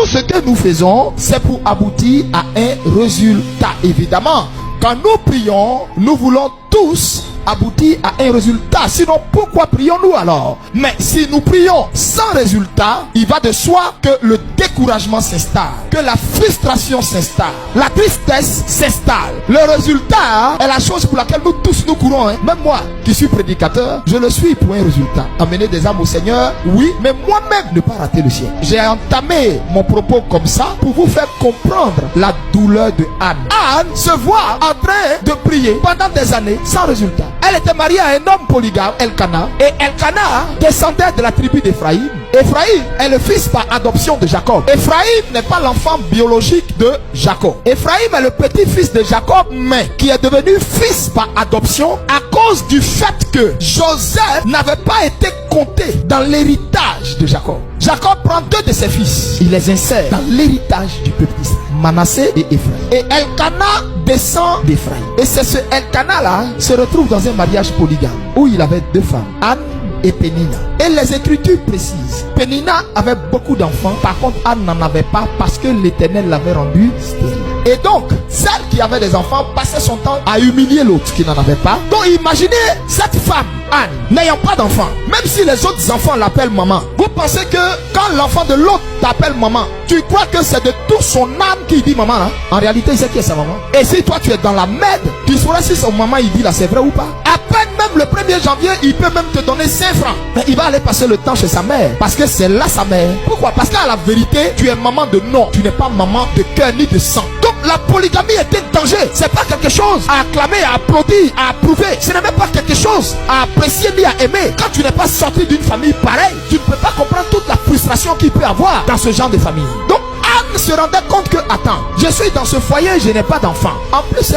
ce que nous faisons, c'est pour aboutir à un résultat. Évidemment, quand nous prions, nous voulons tous aboutir à un résultat. Sinon, pourquoi prions-nous alors? Mais si nous prions sans résultat, il va de soi que le découragement s'installe, que la frustration s'installe, la tristesse s'installe. Le résultat est la chose pour laquelle nous tous nous courons. Même moi, qui suis prédicateur, je le suis pour un résultat. Amener des âmes au Seigneur, oui, mais moi-même ne pas rater le ciel. J'ai entamé mon propos comme ça pour vous faire comprendre la douleur de Anne. Anne se voit en train de prier pendant des années sans résultat. Elle était mariée à un homme polygame, Elkana, et Elkana descendait de la tribu d'Éphraïm. Éphraïm est le fils par adoption de Jacob. Éphraïm n'est pas l'enfant biologique de Jacob. Éphraïm est le petit-fils de Jacob, mais qui est devenu fils par adoption à cause du fait que Joseph n'avait pas été compté dans l'héritage de Jacob. Jacob prend deux de ses fils, il les insère dans l'héritage du peuple d'Israël, Manassé et Éphraïm. Et Elkana descend d'Éphraïm. Et c'est ce Elkana là se retrouve dans un mariage polygame où il avait deux femmes, Anne et Pénina. Et les écritures précisent, Pénina avait beaucoup d'enfants, par contre Anne n'en avait pas parce que l'Éternel l'avait rendue stérile. Et donc, celle qui avait des enfants passait son temps à humilier l'autre qui n'en avait pas. Donc imaginez cette femme, Anne, n'ayant pas d'enfants, même si les autres enfants l'appellent maman. Vous pensez que quand l'enfant de l'autre t'appelle maman, tu crois que c'est de tout son âme qu'il dit maman, hein? En réalité, il sait qui est sa maman. Et si toi tu es dans la merde, tu sauras si son maman il dit là c'est vrai ou pas. À peine même le 1er janvier, il peut même te donner 5 francs. Mais il va aller passer le temps chez sa mère parce que c'est là sa mère. Pourquoi? Parce qu'à la vérité, tu es maman de nom, tu n'es pas maman de cœur ni de sang. Donc la polygamie est un danger. C'est pas quelque chose à acclamer, à applaudir, à approuver. Ce n'est même pas quelque chose à apprécier ni à aimer. Quand tu n'es pas sorti d'une famille pareille, tu ne peux pas comprendre toute la frustration qu'il peut avoir dans ce genre de famille. Donc Anne se rendait compte que, attends, je suis dans ce foyer, je n'ai pas d'enfant. En plus,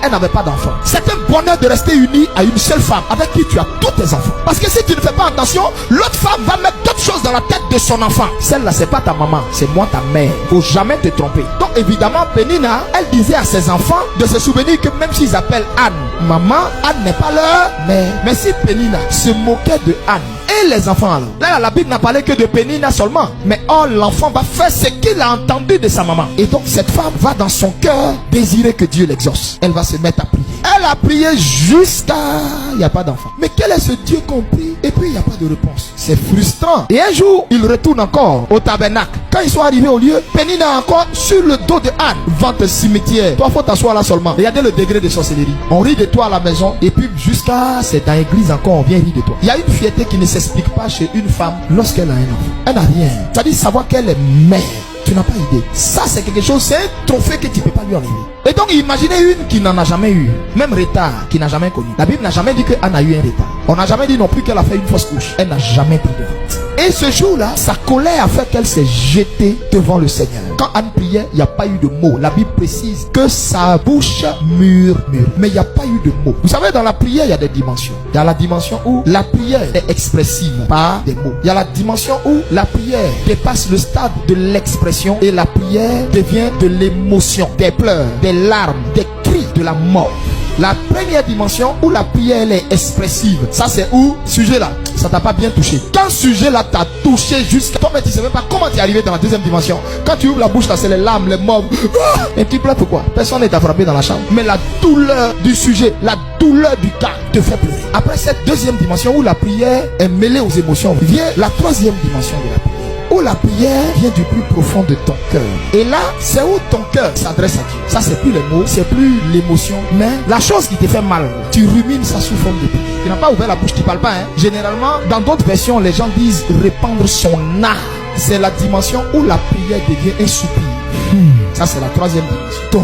elle n'avait pas d'enfant. C'est un bonheur de rester uni à une seule femme avec qui tu as tous tes enfants. Parce que si tu ne fais pas attention, l'autre femme va mettre d'autres choses dans la tête de son enfant. Celle-là, c'est pas ta maman, c'est moi ta mère. Faut jamais te tromper. Donc évidemment, Pénina, elle disait à ses enfants de se souvenir que même s'ils appellent Anne maman, Anne n'est pas leur mère. Mais si Pénina se moquait de Anne, et les enfants alors, là la Bible n'a parlé que de Pénina seulement, mais oh, l'enfant va faire ce qu'il a entendu de sa maman. Et donc cette femme va dans son cœur désirer que Dieu l'exauce. Elle va se mettre à prier. Elle a prié jusqu'à... il n'y a pas d'enfant. Mais quel est ce Dieu qu'on prie et puis il n'y a pas de réponse? C'est frustrant. Et un jour, il retourne encore au tabernacle. Quand ils sont arrivés au lieu, Pénina encore sur le dos de Anne. Vente cimetière. Toi, faut t'asseoir là seulement. Regardez le degré de sorcellerie. On rit de toi à la maison et puis jusqu'à... c'est dans l'église encore, on vient rire de toi. Il y a une fierté qui ne s'explique pas chez une femme lorsqu'elle a un enfant. Elle n'a rien. C'est-à-dire savoir qu'elle est mère. Tu n'as pas idée. Ça, c'est quelque chose, c'est un trophée que tu ne peux pas lui enlever. Et donc, imaginez une qui n'en a jamais eu. Même retard, qui n'a jamais connu. La Bible n'a jamais dit qu'Anne a eu un retard. On n'a jamais dit non plus qu'elle a fait une fausse couche. Elle n'a jamais pris de vente. Et ce jour-là, sa colère a fait qu'elle s'est jetée devant le Seigneur. Quand Anne priait, il n'y a pas eu de mots. La Bible précise que sa bouche murmure. Mais il n'y a pas eu de mots. Vous savez, dans la prière, il y a des dimensions. Il y a la dimension où la prière est expressive par des mots. Il y a la dimension où la prière dépasse le stade de l'expression et la prière devient de l'émotion, des pleurs, des larmes, des cris, de la mort. La première dimension où la prière elle est expressive, ça c'est où sujet là, ça t'a pas bien touché. Quand sujet là t'a touché jusqu'à toi, mais tu sais même pas comment tu es arrivé dans la deuxième dimension. Quand tu ouvres la bouche là, c'est les larmes, les morts. Et tu pleures pourquoi? Personne ne t'a frappé dans la chambre. Mais la douleur du sujet, la douleur du cas te fait pleurer. Après cette deuxième dimension où la prière est mêlée aux émotions, vient la troisième dimension de la prière, où la prière vient du plus profond de ton cœur. Et là, c'est où ton cœur s'adresse à Dieu. Ça, c'est plus les mots, c'est plus l'émotion, mais la chose qui te fait mal, tu rumines ça sous forme de prière. Tu n'as pas ouvert la bouche, tu parles pas. Généralement, dans d'autres versions, les gens disent répandre son âme. C'est la dimension où la prière devient un soupir. Ça, c'est la troisième dimension. Donc,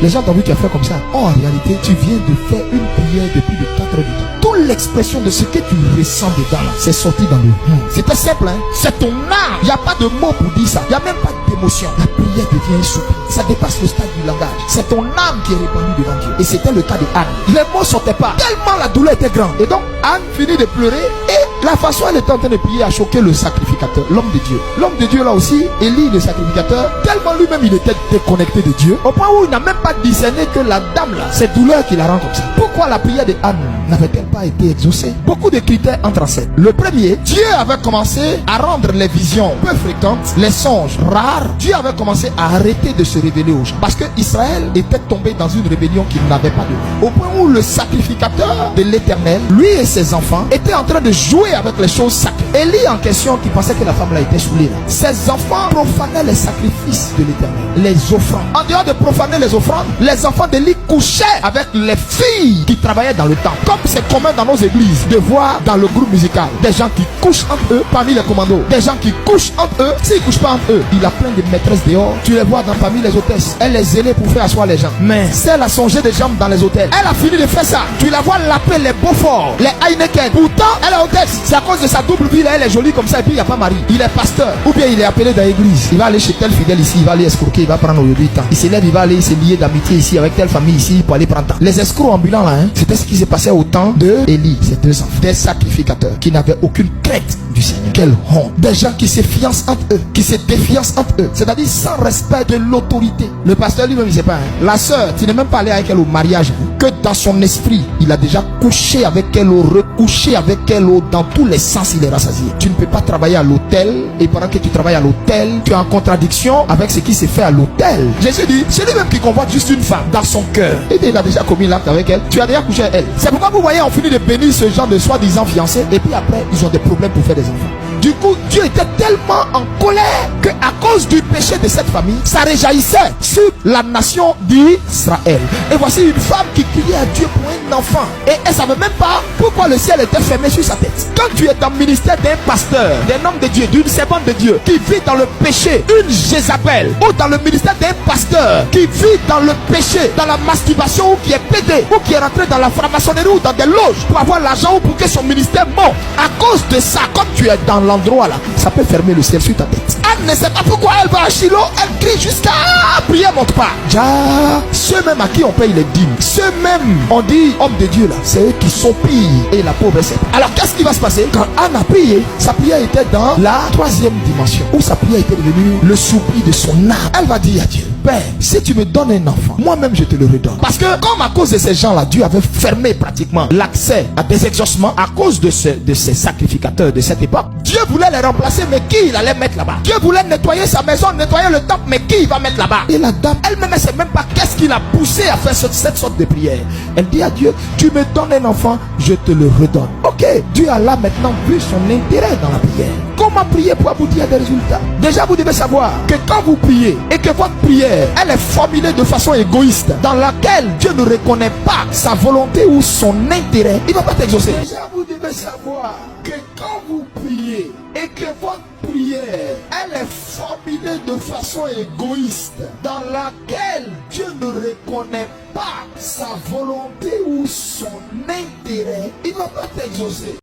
les gens t'ont vu que tu as fait comme ça. En réalité, tu viens de faire une prière depuis de 4 heures du temps. Toute l'expression de ce que tu ressens dedans, c'est sorti dans le C'était simple, hein. C'est ton âme. Il n'y a pas de mots pour dire ça. Il n'y a même pas d'émotion. La prière devient un soupir. Ça dépasse le stade du langage. C'est ton âme qui est répandue devant Dieu. Et c'était le cas de Anne. Les mots ne sortaient pas. Tellement la douleur était grande. Et donc, Anne finit de pleurer. Et la façon elle était en train de prier a choqué le sacrificateur, l'homme de Dieu. L'homme de Dieu là aussi, Élie le sacrificateur, tellement lui-même il était déconnecté de Dieu, au point où il n'a même pas discerné que la dame là, c'est douleur qui la rend comme ça. Pourquoi la prière de Anne n'avait-elle pas été exaucée? Beaucoup de critères entrent en scène. Le premier, Dieu avait commencé à rendre les visions peu fréquentes, les songes rares. Dieu avait commencé à arrêter de se révéler aux gens. Parce que Israël était tombé dans une rébellion qui n'avait pas de nom. Au point où le sacrificateur de l'Éternel, lui et ses enfants, étaient en train de jouer avec les choses sacrées. Élie en question, qui pensait que la femme là était saoulée, là. Ses enfants profanaient les sacrifices de l'Éternel, les offrandes. En dehors de profaner les offrandes, les enfants d'Élie couchaient avec les filles qui travaillaient dans le temple. Comme c'est commun dans nos églises de voir dans le groupe musical des gens qui couchent entre eux parmi les commandos, des gens qui couchent entre eux. S'ils couchent pas entre eux, il a plein de maîtresses dehors. Tu les vois parmi les hôtesses. Elle est zélée pour faire asseoir les gens. Mais celle a songé des jambes dans les hôtels. Elle a fini de faire ça. Tu la vois laper les Beaufort, les Heineken. Pourtant, elle est hôtesse. C'est à cause de sa double vie. Elle est jolie comme ça et puis il n'y a pas mari. Il est pasteur. Ou bien il est appelé dans l'église. Il va aller chez tel fidèle ici. Il va aller escroquer. Il va prendre au temps. Il s'élève. Il va aller se lier d'amitié ici avec telle famille ici pour aller prendre temps. Les escrocs ambulants là, c'était ce qui s'est passé au temps de Élie. Ces deux enfants. Des sacrificateurs qui n'avaient aucune crainte du Seigneur. Quelle honte. Des gens qui se fiancent entre eux, qui se défiancent entre eux. C'est-à-dire sans respect de l'autorité. Le pasteur lui-même, il ne sait pas. La sœur, tu n'es même pas allé avec elle au mariage. Que dans son esprit, il a déjà couché avec elle, recouché avec elle, dans tous les sens, il est rassasié. Tu ne peux pas travailler à l'hôtel et pendant que tu travailles à l'hôtel, tu es en contradiction avec ce qui s'est fait à l'hôtel. Jésus dit, c'est lui-même qui convoite juste une femme dans son cœur. Et il a déjà commis l'acte avec elle. Tu as déjà couché avec elle. C'est pourquoi vous voyez, on finit de bénir ce genre de soi-disant fiancés et puis après, ils ont des problèmes pour faire des enfants. Du coup, Dieu était tellement en colère que à cause du péché de cette famille, ça réjaillissait sur la nation d'Israël. Et voici une femme qui criait à Dieu pour un enfant. Et elle ne savait même pas pourquoi le ciel était fermé sur sa tête. Quand tu es dans le ministère d'un pasteur, d'un homme de Dieu, d'une servante de Dieu, qui vit dans le péché, une Jézabel, ou dans le ministère d'un pasteur, qui vit dans le péché, dans la masturbation, ou qui est pédé, ou qui est rentré dans la franc-maçonnerie, ou dans des loges, pour avoir l'argent, ou pour que son ministère monte. À cause de ça, comme tu es dans l'endroit là, ça peut fermer le ciel sur ta tête. Elle ne sait pas pourquoi elle va à Shiloh, elle crie jusqu'à prière monte pas. Ceux-mêmes à qui on paye les dîmes, ceux-mêmes, on dit hommes de Dieu là, c'est eux qui soupirent et la pauvre sait pas. Alors qu'est-ce qui va se passer? Quand Anne a prié, sa prière était dans la troisième dimension, où sa prière était devenue le soupir de son âme. Elle va dire à Dieu, Père, si tu me donnes un enfant, moi-même je te le redonne. Parce que comme à cause de ces gens-là, Dieu avait fermé pratiquement l'accès à des exaucements à cause de ces sacrificateurs de cette époque. Dieu voulait les remplacer, mais qui il allait mettre là-bas? Dieu voulait nettoyer sa maison, nettoyer le temple, mais qui il va mettre là-bas? Et la dame, elle-même, elle ne sait même pas qu'est-ce qui l'a poussé à faire cette sorte de prière. Elle dit à Dieu, tu me donnes un enfant, je te le redonne. Ok, Dieu a là maintenant vu son intérêt dans la prière. Comment prier pour aboutir à des résultats? Déjà, vous devez savoir que quand vous priez et que votre prière, elle est formulée de façon égoïste, dans laquelle Dieu ne reconnaît pas sa volonté ou son intérêt, il ne va pas t'exaucer. Déjà, vous devez savoir que quand vous priez et que votre prière, elle est formulée de façon égoïste, dans laquelle Dieu ne reconnaît pas sa volonté ou son intérêt, il ne va pas t'exaucer.